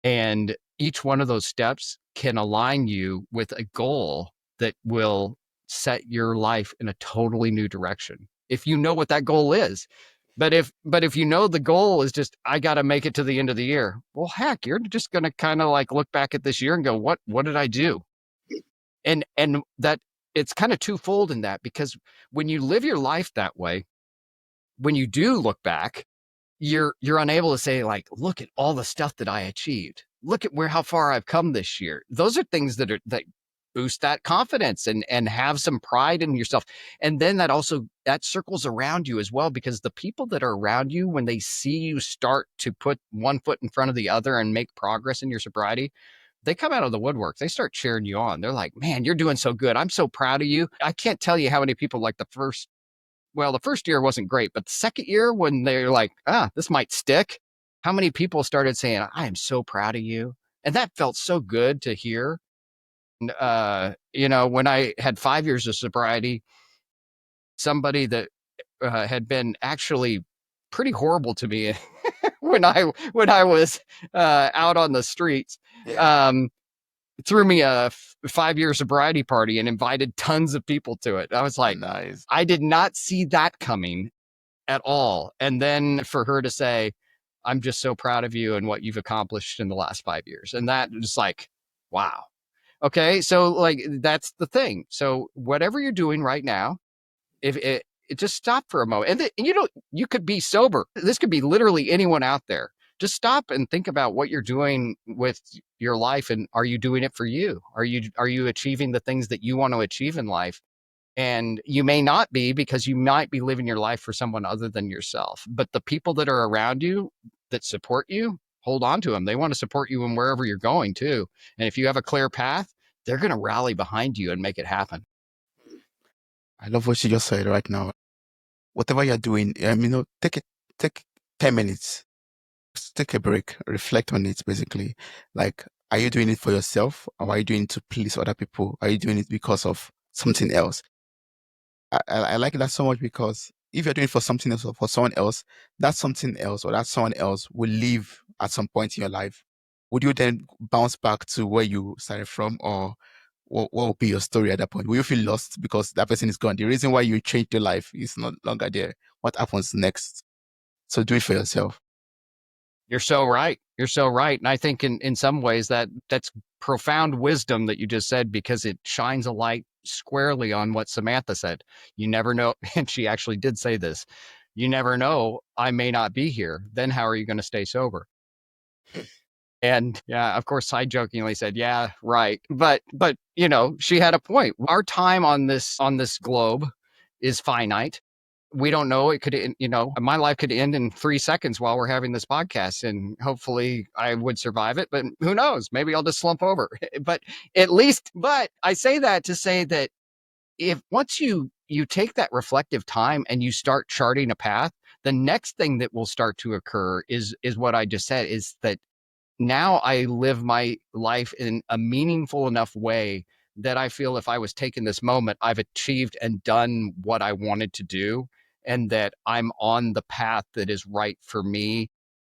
And each one of those steps can align you with a goal that will set your life in a totally new direction. If you know what that goal is. But if the goal is just, I got to make it to the end of the year. Well, heck, you're just going to kind of like look back at this year and go, what did I do? And that it's kind of twofold in that, because when you live your life that way, when you do look back, you're unable to say like, look at all the stuff that I achieved. Look at how far I've come this year. Those are things that boost that confidence and have some pride in yourself. And then that circles around you as well, because the people that are around you, when they see you start to put one foot in front of the other and make progress in your sobriety, they come out of the woodwork. They start cheering you on. They're like, man, you're doing so good. I'm so proud of you. I can't tell you how many people, like the first year wasn't great, but the second year when they're like, this might stick, how many people started saying, I am so proud of you. And that felt so good to hear. And, when I had 5 years of sobriety, somebody that had been actually pretty horrible to me when I was out on the streets, Yeah. threw me a 5-year sobriety party and invited tons of people to it. I was like, Nice. I did not see that coming at all. And then for her to say, I'm just so proud of you and what you've accomplished in the last 5 years. And that is like, wow. Okay. So like, that's the thing. So whatever you're doing right now, if it just stop for a moment. And you could be sober. This could be literally anyone out there. Just stop and think about what you're doing with your life. And are you doing it for you? Are you achieving the things that you want to achieve in life? And you may not be, because you might be living your life for someone other than yourself. But the people that are around you that support you, hold on to them. They want to support you in wherever you're going too. And if you have a clear path, they're going to rally behind you and make it happen. I love what you just said right now. Whatever you're doing, take 10 minutes, just take a break, reflect on it basically. Like, are you doing it for yourself, or are you doing it to please other people? Are you doing it because of something else? I like that so much, because if you're doing it for something else or for someone else, that something else or that someone else will leave at some point in your life. Would you then bounce back to where you started from, or what would be your story at that point? Will you feel lost because that person is gone? The reason why you changed your life is no longer there. What happens next? So do it for yourself. You're so right. You're so right. And I think in some ways that's profound wisdom that you just said, because it shines a light squarely on what Samantha said. You never know. And she actually did say this. You never know. I may not be here. Then how are you going to stay sober? And yeah, of course, I jokingly said, yeah, right. But she had a point. Our time on this globe is finite. We don't know. It could, my life could end in 3 seconds while we're having this podcast, and hopefully I would survive it, but who knows? Maybe I'll just slump over. But I say that to say that if once you take that reflective time and you start charting a path, the next thing that will start to occur is what I just said, is that now I live my life in a meaningful enough way that I feel if I was taking this moment, I've achieved and done what I wanted to do, and that I'm on the path that is right for me.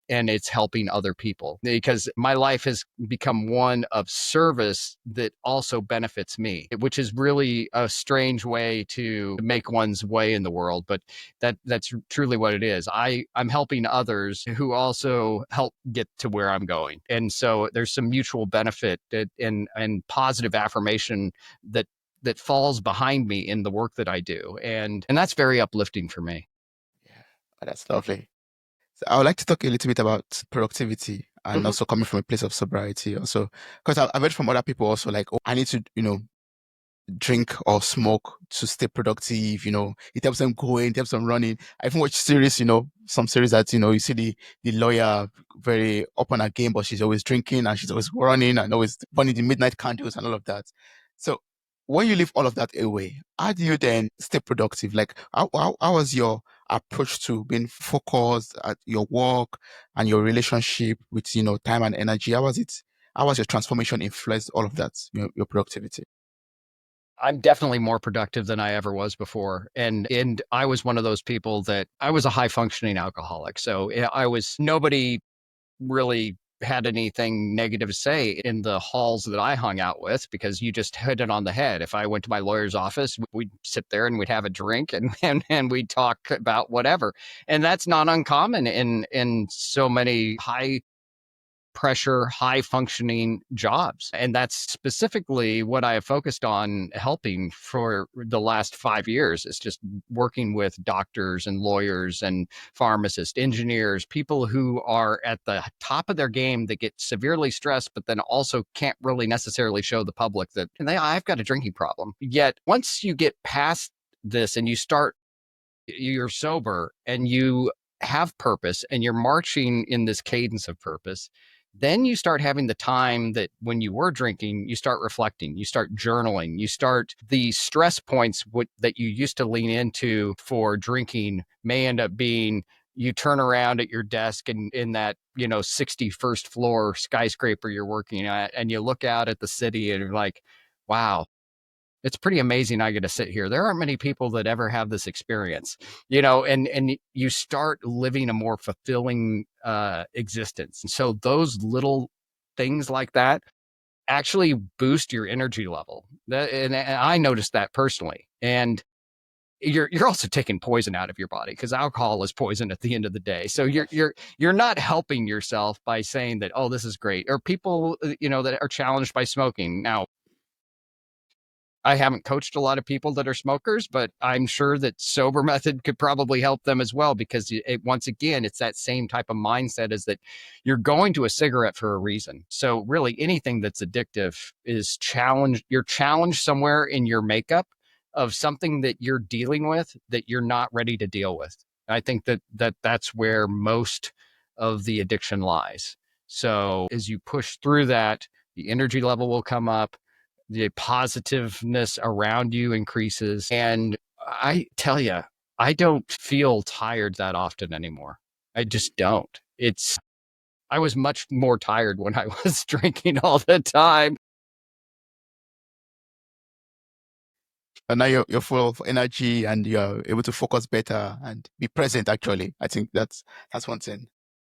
and it's helping other people, because my life has become one of service that also benefits me, which is really a strange way to make one's way in the world. But that's truly what it is. I'm helping others who also help get to where I'm going. And so there's some mutual benefit and positive affirmation that falls behind me in the work that I do. And that's very uplifting for me. Yeah, that's lovely. So I would like to talk a little bit about productivity and Mhm. also coming from a place of sobriety also, because I've heard from other people also like, oh, I need to, drink or smoke to stay productive. It helps them going, it helps them running. I even watch series, some series that, you see the lawyer very up on her game, but she's always drinking and she's always running and always burning the midnight candles and all of that. So when you leave all of that away, how do you then stay productive? Like how was your approach to being focused at your work and your relationship with, time and energy? How was it? How was your transformation influenced all of that, your productivity? I'm definitely more productive than I ever was before. And I was one of those people that I was a high functioning alcoholic. So I was nobody really had anything negative to say in the halls that I hung out with, because you just hit it on the head. If I went to my lawyer's office, we'd sit there and we'd have a drink and we'd talk about whatever. And that's not uncommon in so many high pressure, high functioning jobs. And that's specifically what I have focused on helping for the last 5 years, is just working with doctors and lawyers and pharmacists, engineers, people who are at the top of their game that get severely stressed, but then also can't really necessarily show the public that I've got a drinking problem. Yet once you get past this and you're sober and you have purpose and you're marching in this cadence of purpose, then you start having the time that when you were drinking, you start reflecting, you start journaling, you start the stress points that you used to lean into for drinking may end up being you turn around at your desk and in that 61st floor skyscraper you're working at, and you look out at the city and you're like, wow, it's pretty amazing I get to sit here. There aren't many people that ever have this experience, and you start living a more fulfilling existence. And so those little things like that actually boost your energy level. And I noticed that personally. And you're also taking poison out of your body, because alcohol is poison at the end of the day. So you're not helping yourself by saying that, oh, this is great. Or people that are challenged by smoking. Now, I haven't coached a lot of people that are smokers, but I'm sure that sober method could probably help them as well, because once again, it's that same type of mindset, is that you're going to a cigarette for a reason. So really anything that's addictive is challenged. You're challenged somewhere in your makeup of something that you're dealing with that you're not ready to deal with. I think that's where most of the addiction lies. So as you push through that, the energy level will come up, the positiveness around you increases. And I tell you, I don't feel tired that often anymore. I just don't. I was much more tired when I was drinking all the time. And now you're full of energy and you're able to focus better and be present. Actually, I think that's one thing.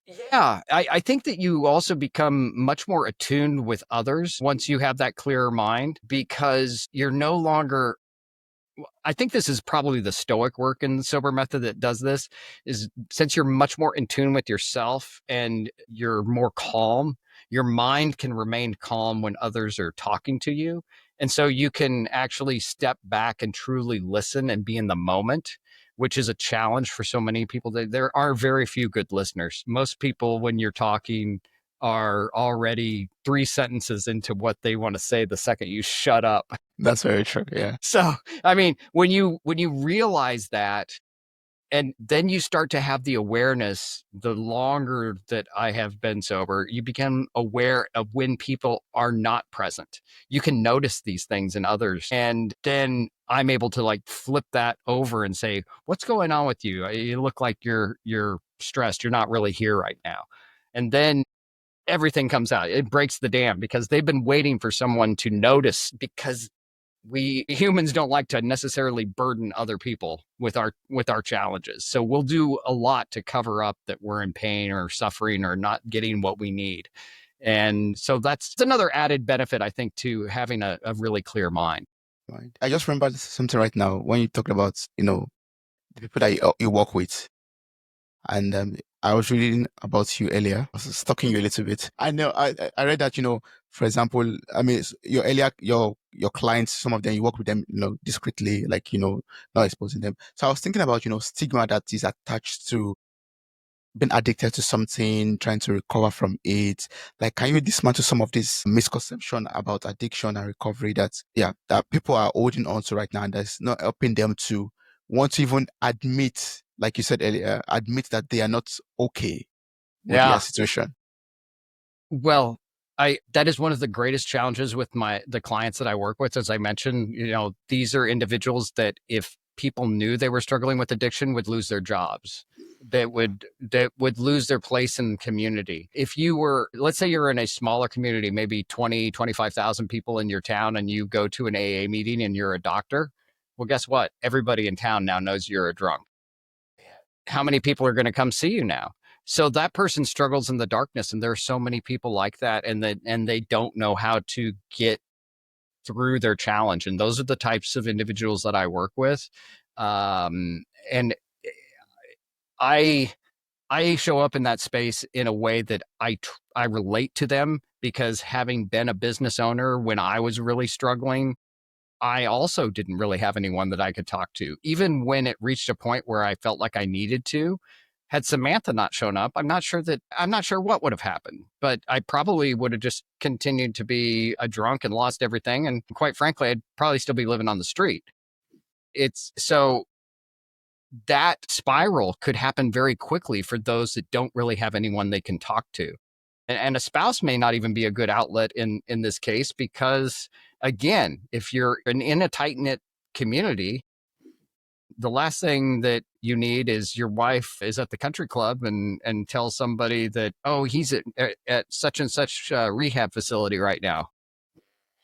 Yeah, I think that you also become much more attuned with others once you have that clearer mind, because you're no longer, I think this is probably the Stoic work in the sober method that does this, is since you're much more in tune with yourself and you're more calm, your mind can remain calm when others are talking to you. And so you can actually step back and truly listen and be in the moment, which is a challenge for so many people. There are very few good listeners. Most people, when you're talking, are already 3 sentences into what they want to say the second you shut up. That's very true. Yeah. So, I mean, when you realize that, and then you start to have the awareness, the longer that I have been sober, you become aware of when people are not present. You can notice these things in others. And then I'm able to like flip that over and say, what's going on with you? You look like you're stressed. You're not really here right now. And then everything comes out. It breaks the dam, because they've been waiting for someone to notice, because we humans don't like to necessarily burden other people with our challenges. So we'll do a lot to cover up that we're in pain or suffering or not getting what we need. And so that's another added benefit, I think, to having a really clear mind. Right. I just remembered something right now when you talked about, the people that you work with. And I was reading about you earlier. I was stalking you a little bit. I know I read that, for example, I mean, your earlier, your clients, some of them, you work with them, discreetly, like, not exposing them. So I was thinking about, stigma that is attached to being addicted to something, trying to recover from it. Like, can you dismantle some of this misconception about addiction and recovery that people are holding on to right now, and that's not helping them to want to even admit, like you said earlier, admit that they are not okay with their Yeah. situation? Well, I that is one of the greatest challenges with the clients that I work with. As I mentioned, these are individuals that if people knew they were struggling with addiction would lose their jobs. That would lose their place in community. If you were, let's say you're in a smaller community, maybe 25,000 people in your town, and you go to an AA meeting and you're a doctor, well, guess what? Everybody in town now knows you're a drunk. How many people are going to come see you now? So that person struggles in the darkness, and there are so many people like that, and they don't know how to get through their challenge. And those are the types of individuals that I work with. And I I show up in that space in a way that I relate to them, because having been a business owner when I was really struggling, I also didn't really have anyone that I could talk to. Even when it reached a point where I felt like I needed to, had Samantha not shown up, I'm not sure what would have happened, but I probably would have just continued to be a drunk and lost everything. And quite frankly, I'd probably still be living on the street. It's so that spiral could happen very quickly for those that don't really have anyone they can talk to. And a spouse may not even be a good outlet in this case, because again, if you're in a tight knit community, the last thing that you need is your wife is at the country club and tells somebody that, oh, he's at such and such rehab facility right now.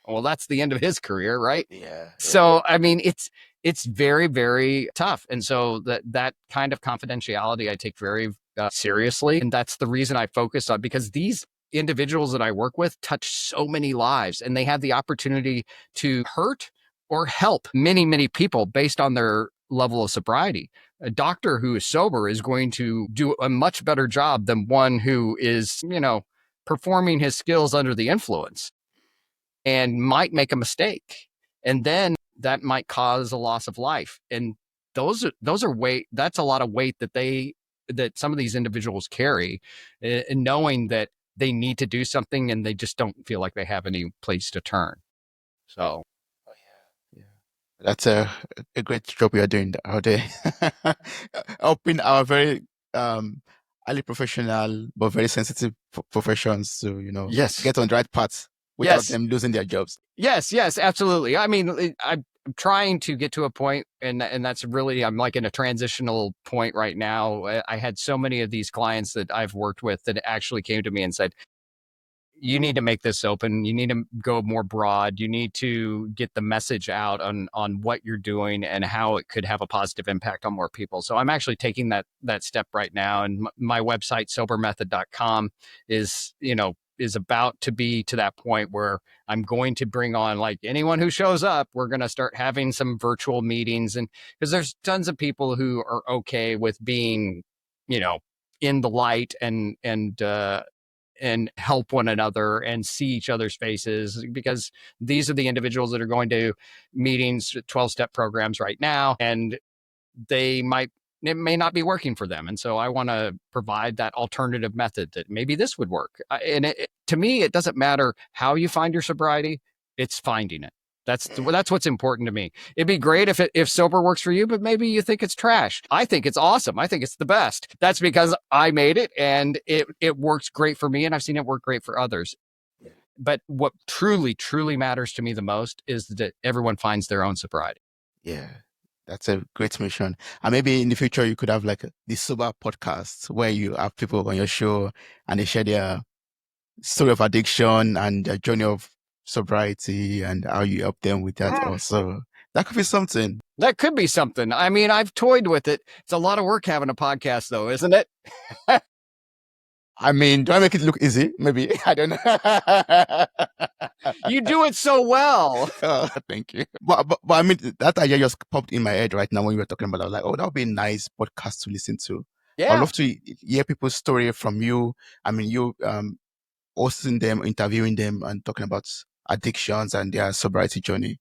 Well, that's the end of his career, right? Yeah. So I mean, it's very, very tough. And so that kind of confidentiality I take very seriously, and that's the reason I focus on, because these individuals that I work with touch so many lives, and they have the opportunity to hurt or help many, many people based on their level of sobriety. A doctor who is sober is going to do a much better job than one who is, performing his skills under the influence and might make a mistake. And then that might cause a loss of life. And those are weight. That's a lot of weight that some of these individuals carry, and knowing that they need to do something and they just don't feel like they have any place to turn. So Oh, yeah. Yeah. That's a great job you're doing out there. Helping our very highly professional but very sensitive professions to, yes, get on the right path without yes, them losing their jobs. yes, absolutely. I mean, I'm trying to get to a point, and that's really, I'm like in a transitional point right now. I had so many of these clients that I've worked with that actually came to me and said, you need to make this open. You need to go more broad. You need to get the message out on what you're doing and how it could have a positive impact on more people. So I'm actually taking that step right now. And my website, sobermethod.com, is about to be to that point where I'm going to bring on, like, anyone who shows up. We're going to start having some virtual meetings, and because there's tons of people who are okay with being, in the light and help one another and see each other's faces, because these are the individuals that are going to meetings, 12-step programs right now, and it may not be working for them. And so I want to provide that alternative method that maybe this would work. And to me, it doesn't matter how you find your sobriety, it's finding it. That's what's important to me. It'd be great if sober works for you, but maybe you think it's trash. I think it's awesome. I think it's the best. That's because I made it, and it works great for me, and I've seen it work great for others. But what truly, truly matters to me the most is that everyone finds their own sobriety. Yeah. That's a great mission. And maybe in the future, you could have like the sober podcast where you have people on your show and they share their story of addiction and their journey of sobriety and how you help them with that also. That could be something. That could be something. I mean, I've toyed with it. It's a lot of work having a podcast, though, isn't it? I mean, do I make it look easy? Maybe. I don't know. You do it so well. Oh, thank you. But I mean, that idea just popped in my head right now when you were talking about it. I was like, oh, that would be a nice podcast to listen to. I'd Yeah. love to hear people's story from you. I mean, you hosting them, interviewing them, and talking about addictions and their sobriety journey.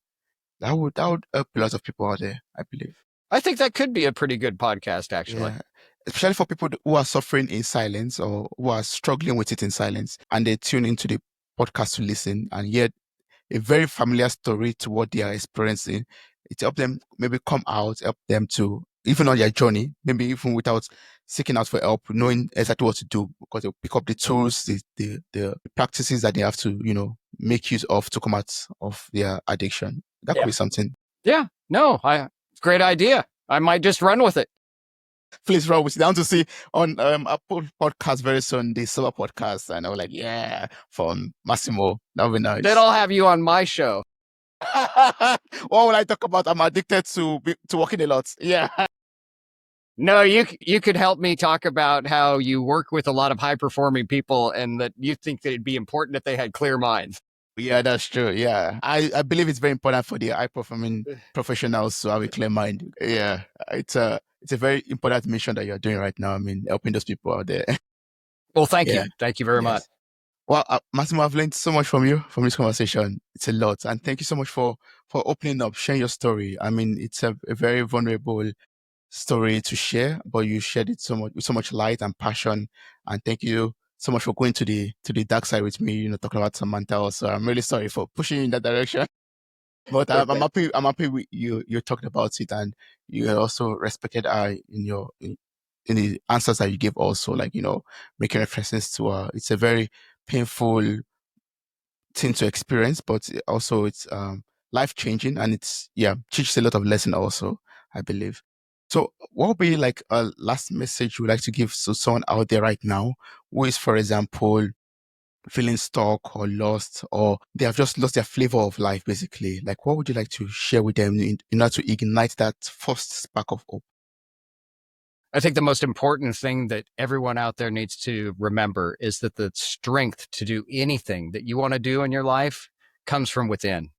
That would help a lot of people out there, I believe. I think that could be a pretty good podcast, actually. Yeah. Especially for people who are suffering in silence or who are struggling with it in silence, and they tune into the podcast to listen and hear a very familiar story to what they are experiencing. It help them maybe come out, help them to even on their journey, maybe even without seeking out for help, knowing exactly what to do because they'll pick up the tools, the practices that they have to, make use of to come out of their addiction. That could be something. Yeah. No, great idea. I might just run with it. Please, Rob, we sit down to see on Apple podcast very soon, the S.O.B.E.R podcast. And I was like, yeah, from Massimo. That would be nice. Then I'll have you on my show. What will I talk about? I'm addicted to working a lot. Yeah. No, you could help me talk about how you work with a lot of high performing people and that you think that it'd be important if they had clear minds. Yeah, that's true. Yeah. I believe it's very important for the high performing professionals to have a clear mind. Yeah. It's a very important mission that you're doing right now. I mean, helping those people out there. Well, thank you. Thank you very much. Well, Massimo, I've learned so much from you from this conversation. It's a lot. And thank you so much for opening up, sharing your story. I mean, it's a very vulnerable story to share, but you shared it with so much light and passion. And thank you so much for going to the dark side with me, talking about Samantha also. I'm really sorry for pushing you in that direction. But I'm happy with you talked about it and you also respected her in the answers that you gave also, like, making references to her. It's a very painful thing to experience, but also it's life changing and it's teaches a lot of lesson also, I believe. So what would be like a last message you would like to give to someone out there right now who is, for example, feeling stuck or lost, or they have just lost their flavor of life, basically? Like, what would you like to share with them in order to ignite that first spark of hope? I think the most important thing that everyone out there needs to remember is that the strength to do anything that you want to do in your life comes from within.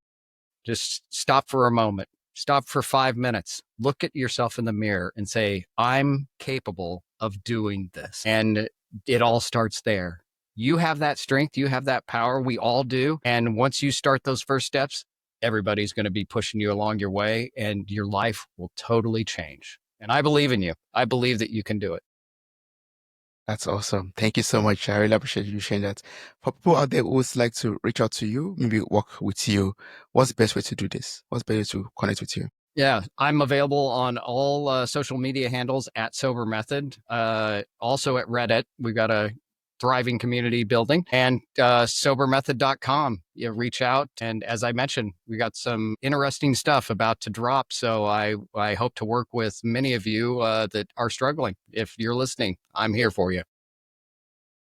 Just stop for a moment. Stop for 5 minutes. Look at yourself in the mirror and say, I'm capable of doing this. And it all starts there. You have that strength. You have that power. We all do. And once you start those first steps, everybody's going to be pushing you along your way and your life will totally change. And I believe in you. I believe that you can do it. That's awesome. Thank you so much. I really appreciate you sharing that. For people out there who would like to reach out to you, maybe work with you, what's the best way to do this? What's the best way to connect with you? Yeah, I'm available on all social media handles at Sober Method. Also at Reddit. We've got a thriving community building, and sobermethod.com. You reach out. And as I mentioned, we got some interesting stuff about to drop. So I hope to work with many of you that are struggling. If you're listening, I'm here for you.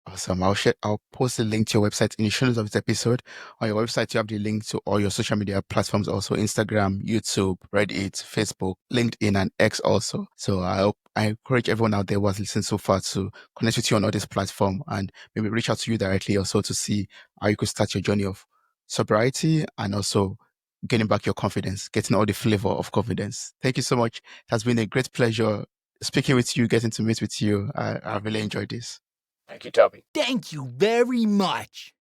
Awesome. I'll post the link to your website in the show notes of this episode. On your website, you have the link to all your social media platforms, also Instagram, YouTube, Reddit, Facebook, LinkedIn, and X also. So I encourage everyone out there who has listened so far to connect with you on all this platform and maybe reach out to you directly also to see how you could start your journey of sobriety and also getting back your confidence, getting all the flavor of confidence. Thank you so much. It has been a great pleasure speaking with you, getting to meet with you. I really enjoyed this. Thank you, Toby. Thank you very much.